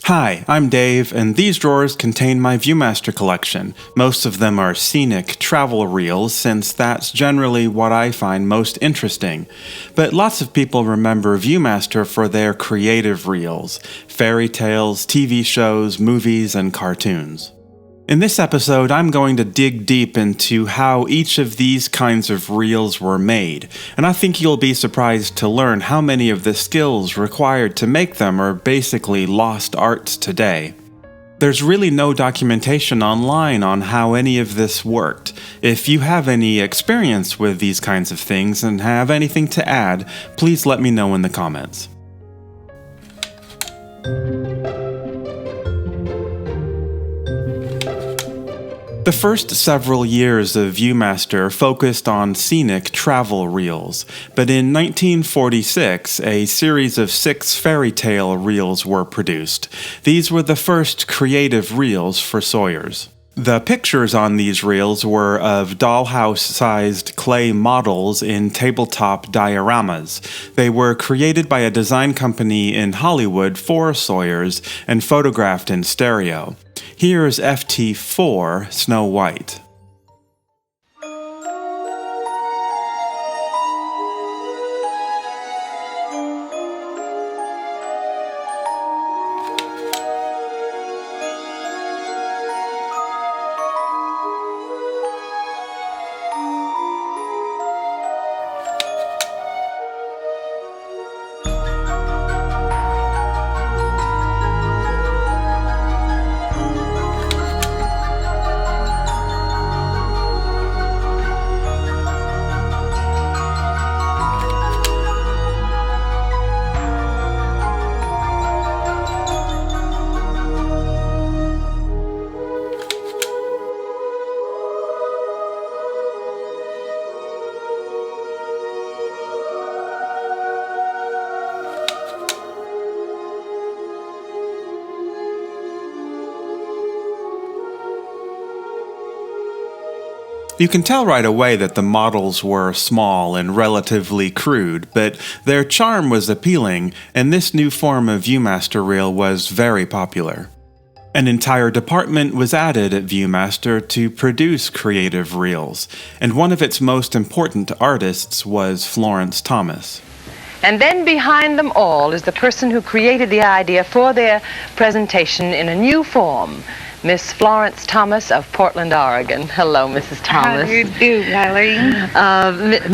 Hi, I'm Dave, and these drawers contain my Viewmaster collection. Most of them are scenic travel reels, since that's generally what I find most interesting. But lots of people remember Viewmaster for their creative reels, fairy tales, TV shows, movies, and cartoons. In this episode, I'm going to dig deep into how each of these kinds of reels were made, and I think you'll be surprised to learn how many of the skills required to make them are basically lost arts today. There's really no documentation online on how any of this worked. If you have any experience with these kinds of things and have anything to add, please let me know in the comments. The first several years of Viewmaster focused on scenic travel reels, but in 1946, a series of 6 fairy tale reels were produced. These were the first creative reels for Sawyers. The pictures on these reels were of dollhouse-sized clay models in tabletop dioramas. They were created by a design company in Hollywood for Sawyers and photographed in stereo. Here's FT4 Snow White. You can tell right away that the models were small and relatively crude, but their charm was appealing, and this new form of Viewmaster reel was very popular. An entire department was added at Viewmaster to produce creative reels, and one of its most important artists was Florence Thomas. And then behind them all is the person who created the idea for their presentation in a new form, Miss Florence Thomas of Portland, Oregon. Hello, Mrs. Thomas. How do you do, Eileen?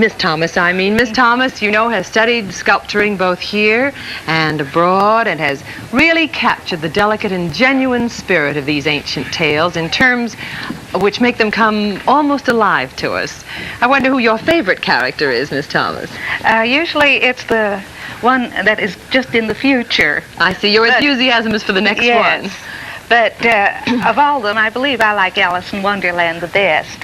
Miss Thomas, Miss Thomas, you know, has studied sculpturing both here and abroad and has really captured the delicate and genuine spirit of these ancient tales in terms which make them come almost alive to us. I wonder who your favorite character is, Miss Thomas. Usually it's the one that is just in the future. I see. Your enthusiasm is for the next one. But of all of them, I believe I like Alice in Wonderland the best.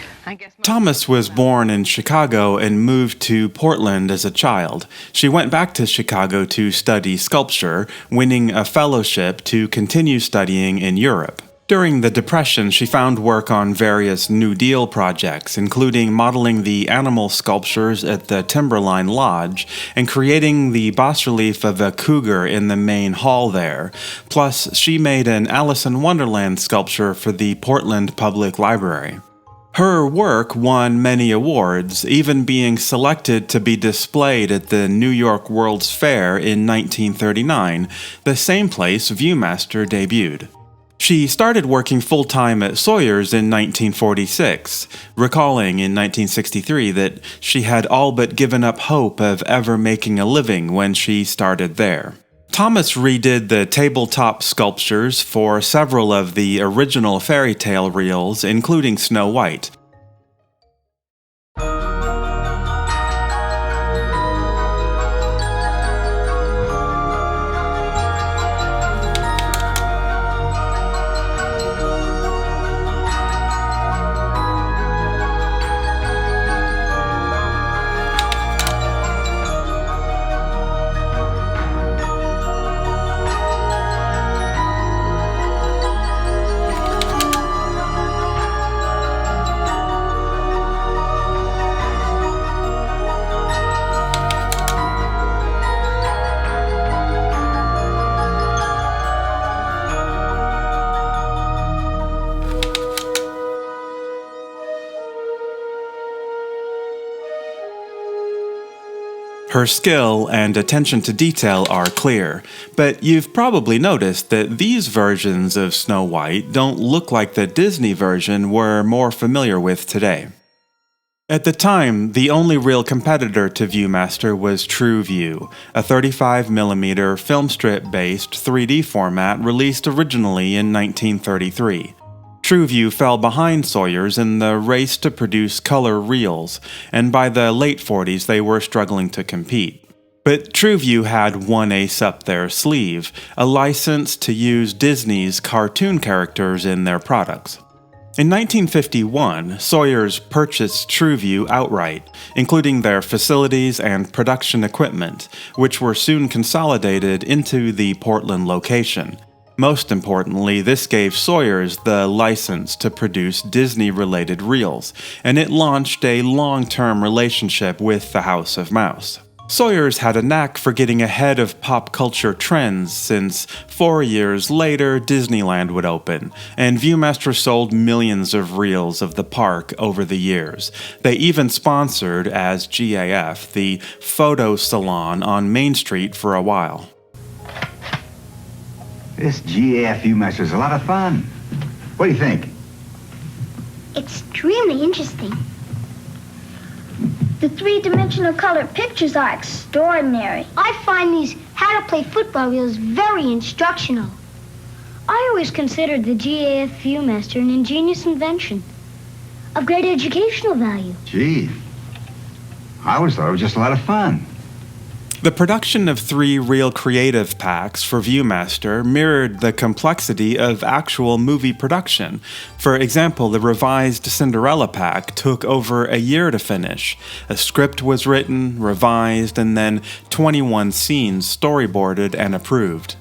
Thomas was born in Chicago and moved to Portland as a child. She went back to Chicago to study sculpture, winning a fellowship to continue studying in Europe. During the Depression, she found work on various New Deal projects, including modeling the animal sculptures at the Timberline Lodge and creating the bas-relief of a cougar in the main hall there. Plus, she made an Alice in Wonderland sculpture for the Portland Public Library. Her work won many awards, even being selected to be displayed at the New York World's Fair in 1939, the same place Viewmaster debuted. She started working full-time at Sawyers in 1946, recalling in 1963 that she had all but given up hope of ever making a living when she started there. Thomas redid the tabletop sculptures for several of the original fairy tale reels, including Snow White. Her skill and attention to detail are clear, but you've probably noticed that these versions of Snow White don't look like the Disney version we're more familiar with today. At the time, the only real competitor to ViewMaster was Tru Vue, a 35mm film strip-based 3D format released originally in 1933. Tru Vue fell behind Sawyer's in the race to produce color reels, and by the late 40s they were struggling to compete. But Tru Vue had one ace up their sleeve, a license to use Disney's cartoon characters in their products. In 1951, Sawyer's purchased Tru Vue outright, including their facilities and production equipment, which were soon consolidated into the Portland location. Most importantly, this gave Sawyer's the license to produce Disney-related reels, and it launched a long-term relationship with the House of Mouse. Sawyer's had a knack for getting ahead of pop culture trends since 4 years later Disneyland would open, and ViewMaster sold millions of reels of the park over the years. They even sponsored, as GAF, the photo salon on Main Street for a while. This GAF ViewMaster is a lot of fun. What do you think? Extremely interesting. The three-dimensional color pictures are extraordinary. I find these how to play football reels very instructional. I always considered the GAF ViewMaster an ingenious invention of great educational value. Gee, I always thought it was just a lot of fun. The production of 3 reel creative packs for ViewMaster mirrored the complexity of actual movie production. For example, the revised Cinderella pack took over a year to finish. A script was written, revised, and then 21 scenes storyboarded and approved.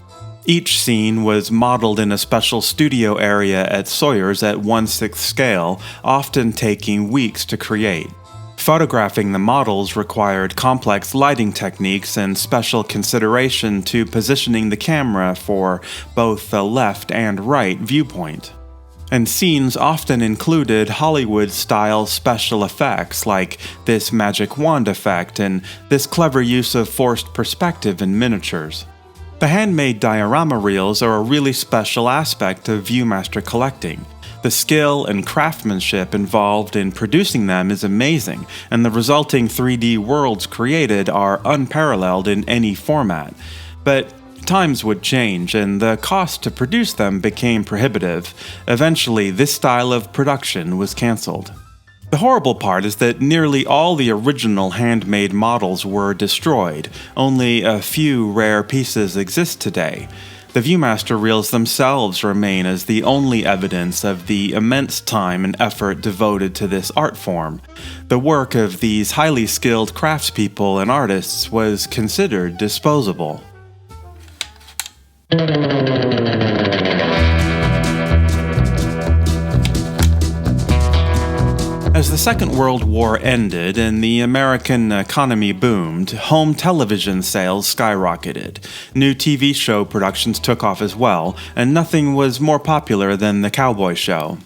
Each scene was modeled in a special studio area at Sawyer's at 1/6 scale, often taking weeks to create. Photographing the models required complex lighting techniques and special consideration to positioning the camera for both the left and right viewpoint. And scenes often included Hollywood-style special effects like this magic wand effect and this clever use of forced perspective in miniatures. The handmade diorama reels are a really special aspect of ViewMaster collecting. The skill and craftsmanship involved in producing them is amazing, and the resulting 3D worlds created are unparalleled in any format. But times would change, and the cost to produce them became prohibitive. Eventually, this style of production was cancelled. The horrible part is that nearly all the original handmade models were destroyed. Only a few rare pieces exist today. The ViewMaster reels themselves remain as the only evidence of the immense time and effort devoted to this art form. The work of these highly skilled craftspeople and artists was considered disposable. As the Second World War ended and the American economy boomed, home television sales skyrocketed. New TV show productions took off as well, and nothing was more popular than the cowboy show.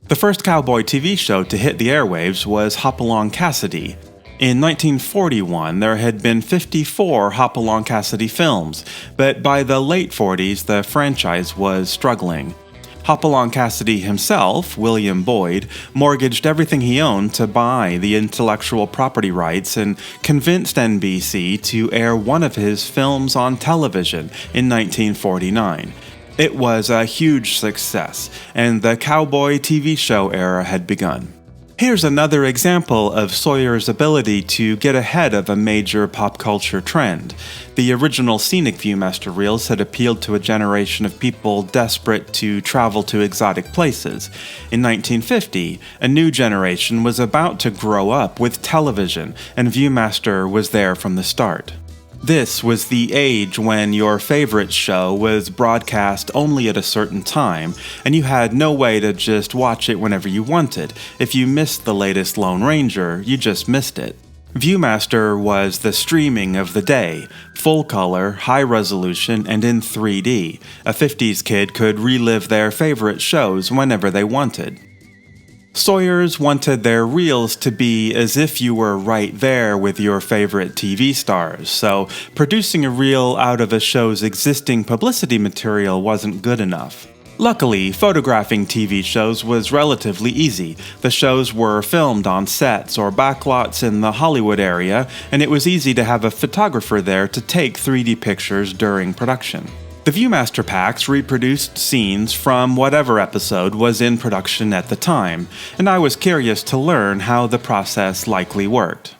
The first cowboy TV show to hit the airwaves was Hopalong Cassidy. In 1941, there had been 54 Hopalong Cassidy films, but by the late 40s, the franchise was struggling. Hopalong Cassidy himself, William Boyd, mortgaged everything he owned to buy the intellectual property rights and convinced NBC to air one of his films on television in 1949. It was a huge success, and the cowboy TV show era had begun. Here's another example of Sawyer's ability to get ahead of a major pop culture trend. The original scenic ViewMaster reels had appealed to a generation of people desperate to travel to exotic places. In 1950, a new generation was about to grow up with television, and ViewMaster was there from the start. This was the age when your favorite show was broadcast only at a certain time, and you had no way to just watch it whenever you wanted. If you missed the latest Lone Ranger, you just missed it. ViewMaster was the streaming of the day, full color, high resolution, and in 3D. A 50s kid could relive their favorite shows whenever they wanted. Sawyers wanted their reels to be as if you were right there with your favorite TV stars, so producing a reel out of a show's existing publicity material wasn't good enough. Luckily, photographing TV shows was relatively easy. The shows were filmed on sets or backlots in the Hollywood area, and it was easy to have a photographer there to take 3D pictures during production. The ViewMaster packs reproduced scenes from whatever episode was in production at the time, and I was curious to learn how the process likely worked.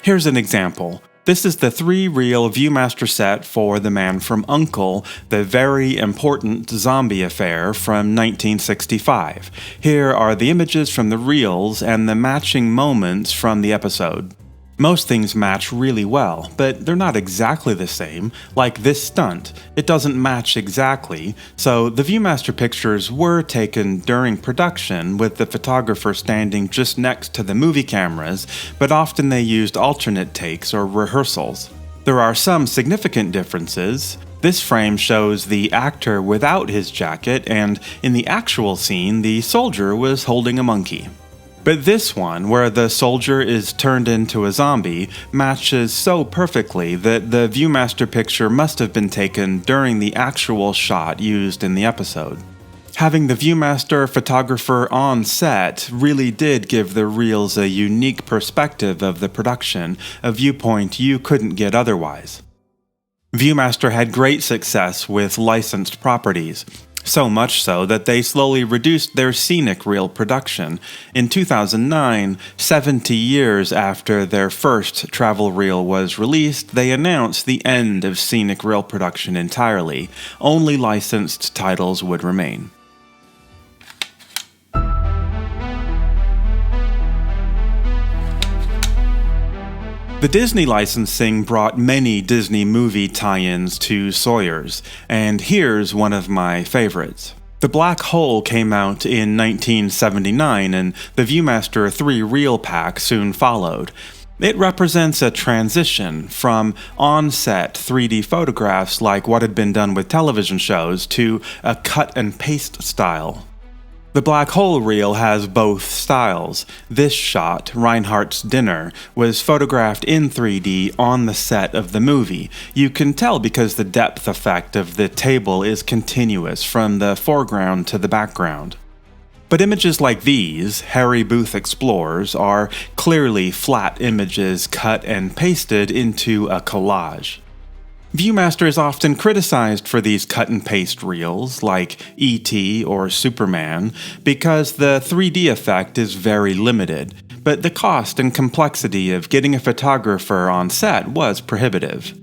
Here's an example. This is the 3-reel ViewMaster set for the Man From U.N.C.L.E, the very important zombie affair from 1965. Here are the images from the reels and the matching moments from the episode. Most things match really well, but they're not exactly the same. Like this stunt, it doesn't match exactly, so the ViewMaster pictures were taken during production with the photographer standing just next to the movie cameras, but often they used alternate takes or rehearsals. There are some significant differences. This frame shows the actor without his jacket, and in the actual scene, the soldier was holding a monkey. But this one, where the soldier is turned into a zombie, matches so perfectly that the ViewMaster picture must have been taken during the actual shot used in the episode. Having the ViewMaster photographer on set really did give the reels a unique perspective of the production, a viewpoint you couldn't get otherwise. ViewMaster had great success with licensed properties. So much so that they slowly reduced their scenic reel production. In 2009, 70 years after their first travel reel was released, they announced the end of scenic reel production entirely. Only licensed titles would remain. The Disney licensing brought many Disney movie tie-ins to Sawyers, and here's one of my favorites. The Black Hole came out in 1979, and the ViewMaster 3-reel pack soon followed. It represents a transition from on-set 3D photographs like what had been done with television shows to a cut-and-paste style. The Black Hole reel has both styles. This shot, Reinhardt's Dinner, was photographed in 3D on the set of the movie. You can tell because the depth effect of the table is continuous from the foreground to the background. But images like these, Harry Booth Explores, are clearly flat images cut and pasted into a collage. ViewMaster is often criticized for these cut-and-paste reels, like E.T. or Superman, because the 3D effect is very limited, but the cost and complexity of getting a photographer on set was prohibitive.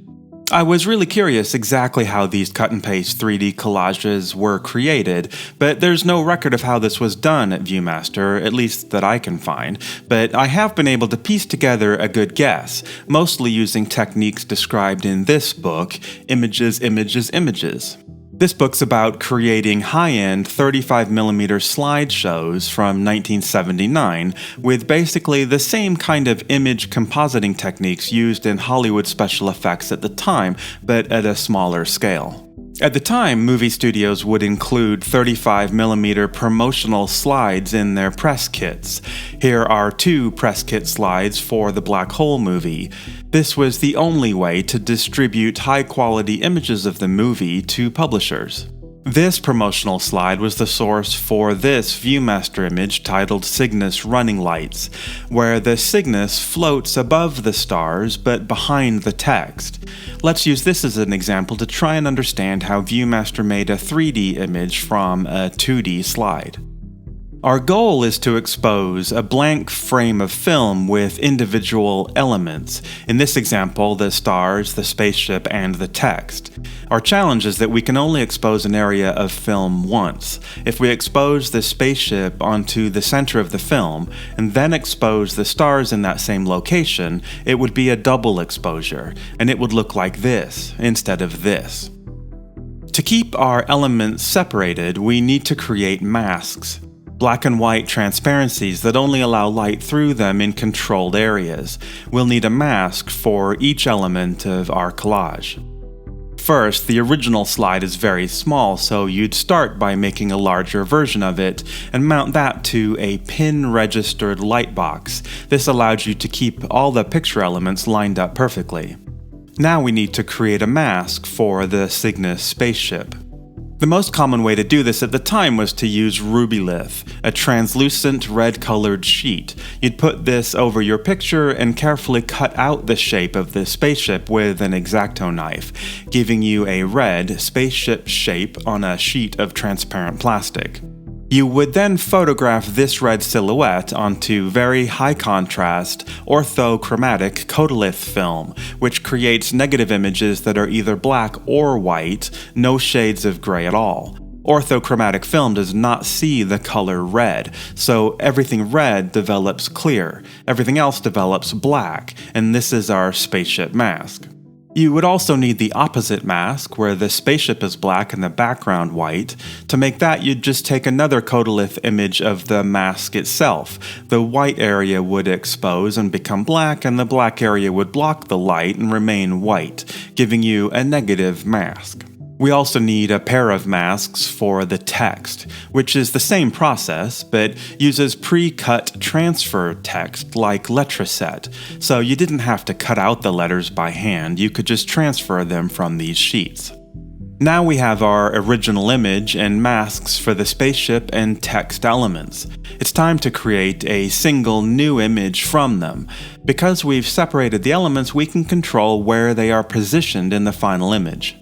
I was really curious exactly how these cut-and-paste 3D collages were created, but there's no record of how this was done at ViewMaster, at least that I can find, but I have been able to piece together a good guess, mostly using techniques described in this book, Images, Images, Images. This book's about creating high-end 35mm slideshows from 1979 with basically the same kind of image compositing techniques used in Hollywood special effects at the time, but at a smaller scale. At the time, movie studios would include 35mm promotional slides in their press kits. Here are 2 press kit slides for the Black Hole movie. This was the only way to distribute high-quality images of the movie to publishers. This promotional slide was the source for this ViewMaster image titled Cygnus Running Lights, where the Cygnus floats above the stars but behind the text. Let's use this as an example to try and understand how ViewMaster made a 3D image from a 2D slide. Our goal is to expose a blank frame of film with individual elements, in this example the stars, the spaceship, and the text. Our challenge is that we can only expose an area of film once. If we expose the spaceship onto the center of the film, and then expose the stars in that same location, it would be a double exposure, and it would look like this instead of this. To keep our elements separated, we need to create masks. Black and white transparencies that only allow light through them in controlled areas. We'll need a mask for each element of our collage. First, the original slide is very small, so you'd start by making a larger version of it and mount that to a pin-registered light box. This allowed you to keep all the picture elements lined up perfectly. Now we need to create a mask for the Cygnus spaceship. The most common way to do this at the time was to use Rubylith, a translucent red-colored sheet. You'd put this over your picture and carefully cut out the shape of the spaceship with an X-Acto knife, giving you a red spaceship shape on a sheet of transparent plastic. You would then photograph this red silhouette onto very high-contrast, orthochromatic Kodalith film, which creates negative images that are either black or white, no shades of gray at all. Orthochromatic film does not see the color red, so everything red develops clear, everything else develops black, and this is our spaceship mask. You would also need the opposite mask, where the spaceship is black and the background white. To make that, you'd just take another Kodalith image of the mask itself. The white area would expose and become black, and the black area would block the light and remain white, giving you a negative mask. We also need a pair of masks for the text, which is the same process, but uses pre-cut transfer text like Letraset, so you didn't have to cut out the letters by hand, you could just transfer them from these sheets. Now we have our original image and masks for the spaceship and text elements. It's time to create a single new image from them. Because we've separated the elements, we can control where they are positioned in the final image.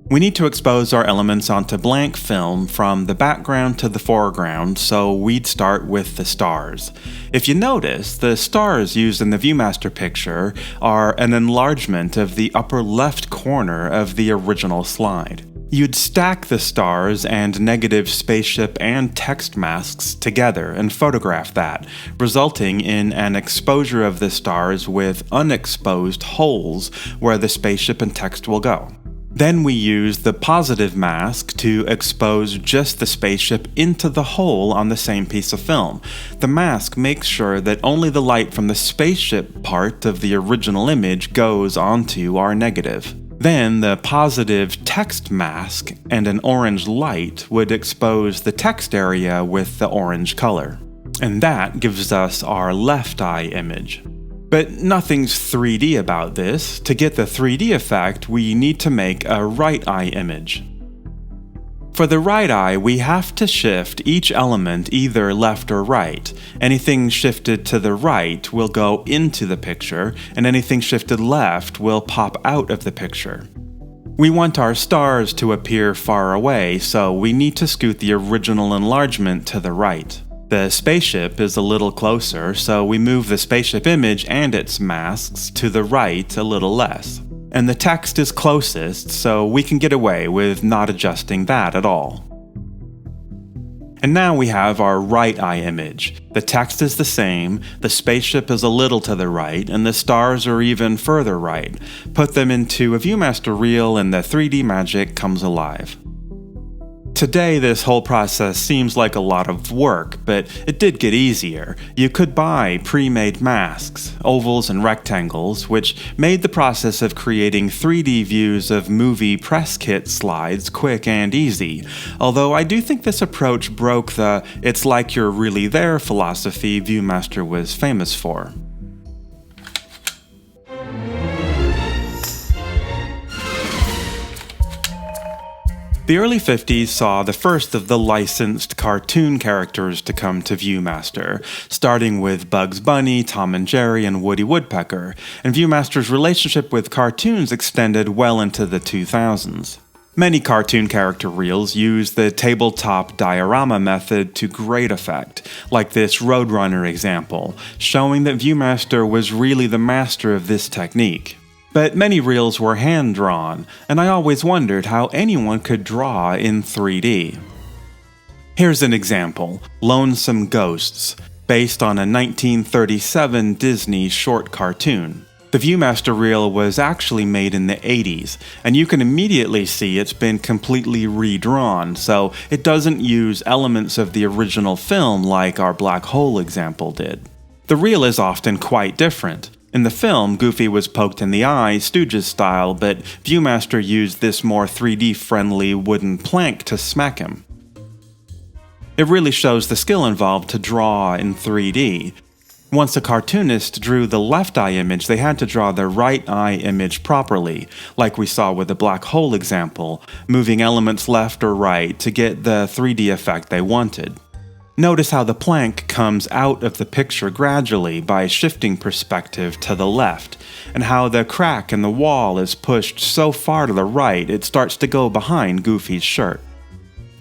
We need to expose our elements onto blank film from the background to the foreground, so we'd start with the stars. If you notice, the stars used in the Viewmaster picture are an enlargement of the upper left corner of the original slide. You'd stack the stars and negative spaceship and text masks together and photograph that, resulting in an exposure of the stars with unexposed holes where the spaceship and text will go. Then we use the positive mask to expose just the spaceship into the hole on the same piece of film. The mask makes sure that only the light from the spaceship part of the original image goes onto our negative. Then the positive text mask and an orange light would expose the text area with the orange color. And that gives us our left eye image. But nothing's 3D about this. To get the 3D effect, we need to make a right eye image. For the right eye, we have to shift each element either left or right. Anything shifted to the right will go into the picture, and anything shifted left will pop out of the picture. We want our stars to appear far away, so we need to scoot the original enlargement to the right. The spaceship is a little closer, so we move the spaceship image and its masks to the right a little less. And the text is closest, so we can get away with not adjusting that at all. And now we have our right eye image. The text is the same, the spaceship is a little to the right, and the stars are even further right. Put them into a Viewmaster reel and the 3D magic comes alive. Today, this whole process seems like a lot of work, but it did get easier. You could buy pre-made masks, ovals and rectangles, which made the process of creating 3D views of movie press kit slides quick and easy. Although I do think this approach broke the "it's like you're really there" philosophy Viewmaster was famous for. The early 50s saw the first of the licensed cartoon characters to come to Viewmaster, starting with Bugs Bunny, Tom and Jerry, and Woody Woodpecker, and Viewmaster's relationship with cartoons extended well into the 2000s. Many cartoon character reels use the tabletop diorama method to great effect, like this Roadrunner example, showing that Viewmaster was really the master of this technique. But many reels were hand-drawn, and I always wondered how anyone could draw in 3D. Here's an example, Lonesome Ghosts, based on a 1937 Disney short cartoon. The Viewmaster reel was actually made in the 80s, and you can immediately see it's been completely redrawn, so it doesn't use elements of the original film like our black hole example did. The reel is often quite different. In the film, Goofy was poked in the eye, Stooges style, but Viewmaster used this more 3D-friendly wooden plank to smack him. It really shows the skill involved to draw in 3D. Once a cartoonist drew the left eye image, they had to draw the right eye image properly, like we saw with the black hole example, moving elements left or right to get the 3D effect they wanted. Notice how the plank comes out of the picture gradually by shifting perspective to the left, and how the crack in the wall is pushed so far to the right it starts to go behind Goofy's shirt.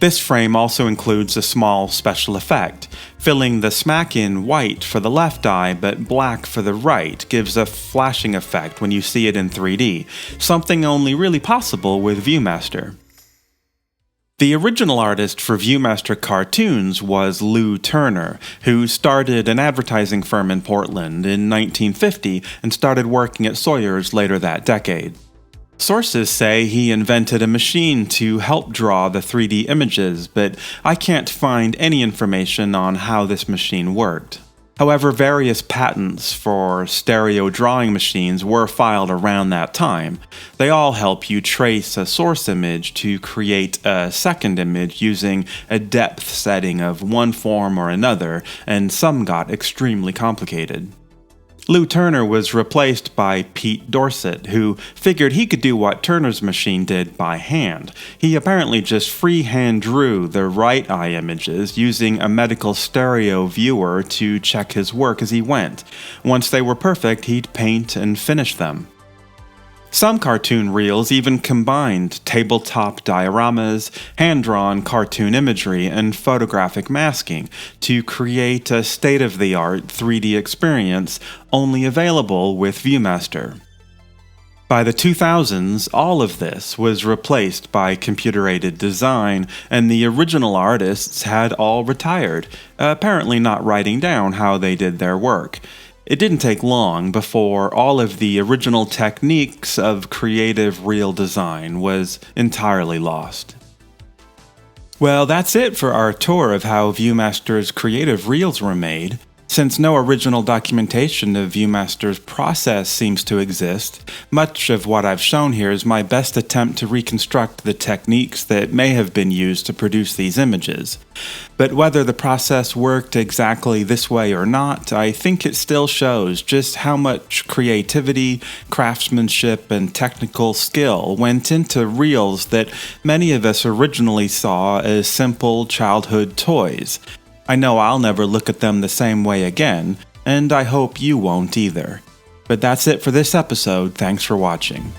This frame also includes a small special effect. Filling the smack in white for the left eye but black for the right gives a flashing effect when you see it in 3D, something only really possible with Viewmaster. The original artist for Viewmaster cartoons was Lou Turner, who started an advertising firm in Portland in 1950 and started working at Sawyer's later that decade. Sources say he invented a machine to help draw the 3D images, but I can't find any information on how this machine worked. However, various patents for stereo drawing machines were filed around that time. They all help you trace a source image to create a second image using a depth setting of one form or another, and some got extremely complicated. Lou Turner was replaced by Pete Dorset, who figured he could do what Turner's machine did by hand. He apparently just freehand drew the right eye images using a medical stereo viewer to check his work as he went. Once they were perfect, he'd paint and finish them. Some cartoon reels even combined tabletop dioramas, hand-drawn cartoon imagery, and photographic masking to create a state-of-the-art 3D experience only available with Viewmaster. By the 2000s, all of this was replaced by computer-aided design, and the original artists had all retired, apparently not writing down how they did their work. It didn't take long before all of the original techniques of creative reel design was entirely lost. Well, that's it for our tour of how Viewmaster's creative reels were made. Since no original documentation of Viewmaster's process seems to exist, much of what I've shown here is my best attempt to reconstruct the techniques that may have been used to produce these images. But whether the process worked exactly this way or not, I think it still shows just how much creativity, craftsmanship, and technical skill went into reels that many of us originally saw as simple childhood toys. I know I'll never look at them the same way again, and I hope you won't either. But that's it for this episode. Thanks for watching.